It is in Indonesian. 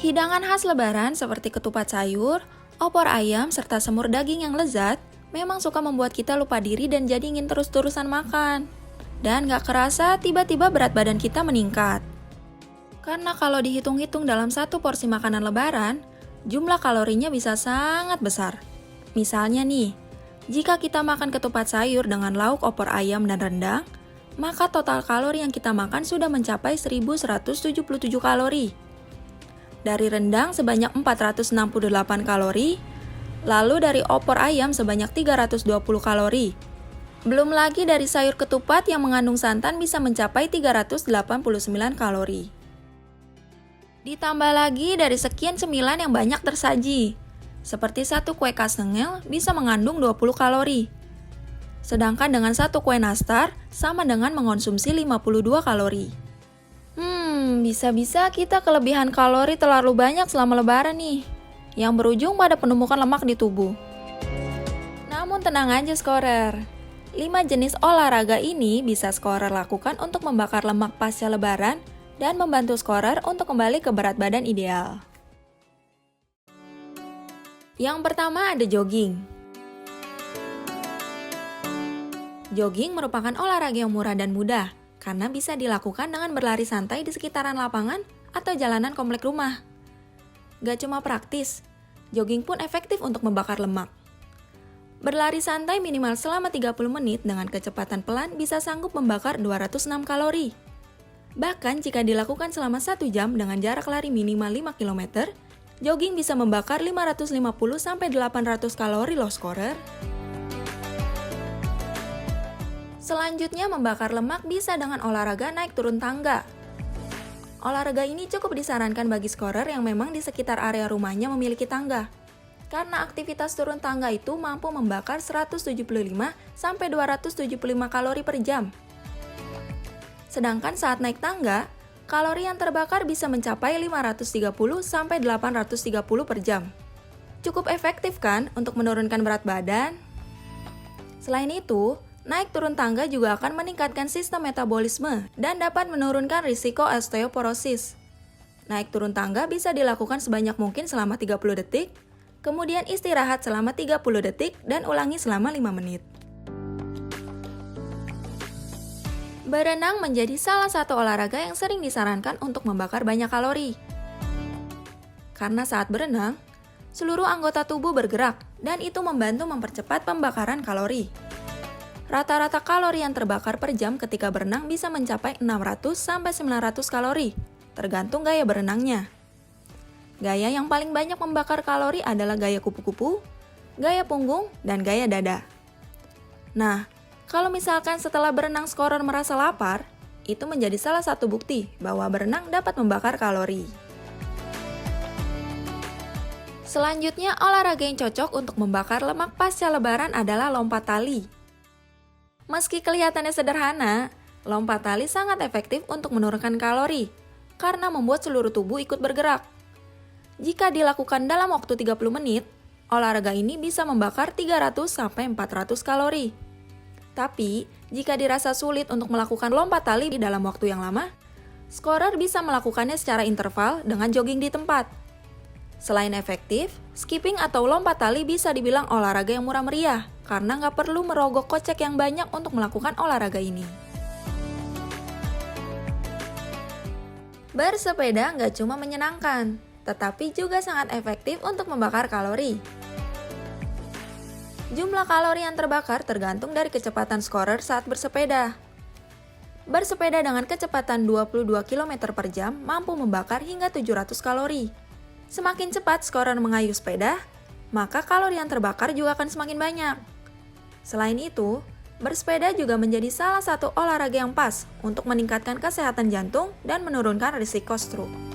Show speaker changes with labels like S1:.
S1: Hidangan khas lebaran seperti ketupat sayur, opor ayam, serta semur daging yang lezat memang suka membuat kita lupa diri dan jadi ingin terus-terusan makan. Dan gak kerasa tiba-tiba berat badan kita meningkat. Karena kalau dihitung-hitung dalam satu porsi makanan lebaran, jumlah kalorinya bisa sangat besar. Misalnya nih, jika kita makan ketupat sayur dengan lauk opor ayam dan rendang, maka total kalori yang kita makan sudah mencapai 1177 kalori. Dari rendang sebanyak 468 kalori, lalu dari opor ayam sebanyak 320 kalori. Belum lagi dari sayur ketupat yang mengandung santan bisa mencapai 389 kalori. Ditambah lagi dari sekian cemilan yang banyak tersaji, seperti satu kue kastengel bisa mengandung 20 kalori. Sedangkan dengan satu kue nastar sama dengan mengonsumsi 52 kalori. Bisa-bisa kita kelebihan kalori terlalu banyak selama lebaran nih, yang berujung pada penumpukan lemak di tubuh. Namun tenang aja Scorer, 5 jenis olahraga ini bisa Scorer lakukan untuk membakar lemak pasca lebaran dan membantu Scorer untuk kembali ke berat badan ideal. Yang pertama ada jogging. Jogging merupakan olahraga yang murah dan mudah, karena bisa dilakukan dengan berlari santai di sekitaran lapangan atau jalanan komplek rumah. Gak cuma praktis, jogging pun efektif untuk membakar lemak. Berlari santai minimal selama 30 menit dengan kecepatan pelan bisa sanggup membakar 206 kalori. Bahkan jika dilakukan selama 1 jam dengan jarak lari minimal 5 km, jogging bisa membakar 550-800 kalori loh Scorer. Selanjutnya membakar lemak bisa dengan olahraga naik turun tangga. Olahraga ini cukup disarankan bagi Scorer yang memang di sekitar area rumahnya memiliki tangga. Karena aktivitas turun tangga itu mampu membakar 175-275 kalori per jam. Sedangkan saat naik tangga, kalori yang terbakar bisa mencapai 530-830 per jam. Cukup efektif kan untuk menurunkan berat badan? Selain itu, naik turun tangga juga akan meningkatkan sistem metabolisme dan dapat menurunkan risiko osteoporosis. Naik turun tangga bisa dilakukan sebanyak mungkin selama 30 detik, kemudian istirahat selama 30 detik dan ulangi selama 5 menit. Berenang menjadi salah satu olahraga yang sering disarankan untuk membakar banyak kalori. Karena saat berenang, seluruh anggota tubuh bergerak dan itu membantu mempercepat pembakaran kalori. Rata-rata kalori yang terbakar per jam ketika berenang bisa mencapai 600-900 kalori, tergantung gaya berenangnya. Gaya yang paling banyak membakar kalori adalah gaya kupu-kupu, gaya punggung, dan gaya dada. Nah, kalau misalkan setelah berenang Scorer merasa lapar, itu menjadi salah satu bukti bahwa berenang dapat membakar kalori. Selanjutnya, olahraga yang cocok untuk membakar lemak pasca lebaran adalah lompat tali. Meski kelihatannya sederhana, lompat tali sangat efektif untuk menurunkan kalori karena membuat seluruh tubuh ikut bergerak. Jika dilakukan dalam waktu 30 menit, olahraga ini bisa membakar 300-400 kalori. Tapi, jika dirasa sulit untuk melakukan lompat tali di dalam waktu yang lama, Scorer bisa melakukannya secara interval dengan jogging di tempat. Selain efektif, skipping atau lompat tali bisa dibilang olahraga yang murah meriah karena nggak perlu merogoh kocek yang banyak untuk melakukan olahraga ini. Bersepeda nggak cuma menyenangkan, tetapi juga sangat efektif untuk membakar kalori. Jumlah kalori yang terbakar tergantung dari kecepatan Scorer saat bersepeda. Bersepeda dengan kecepatan 22 km per jam mampu membakar hingga 700 kalori. Semakin cepat Scorer mengayuh sepeda, maka kalori yang terbakar juga akan semakin banyak. Selain itu, bersepeda juga menjadi salah satu olahraga yang pas untuk meningkatkan kesehatan jantung dan menurunkan risiko stroke.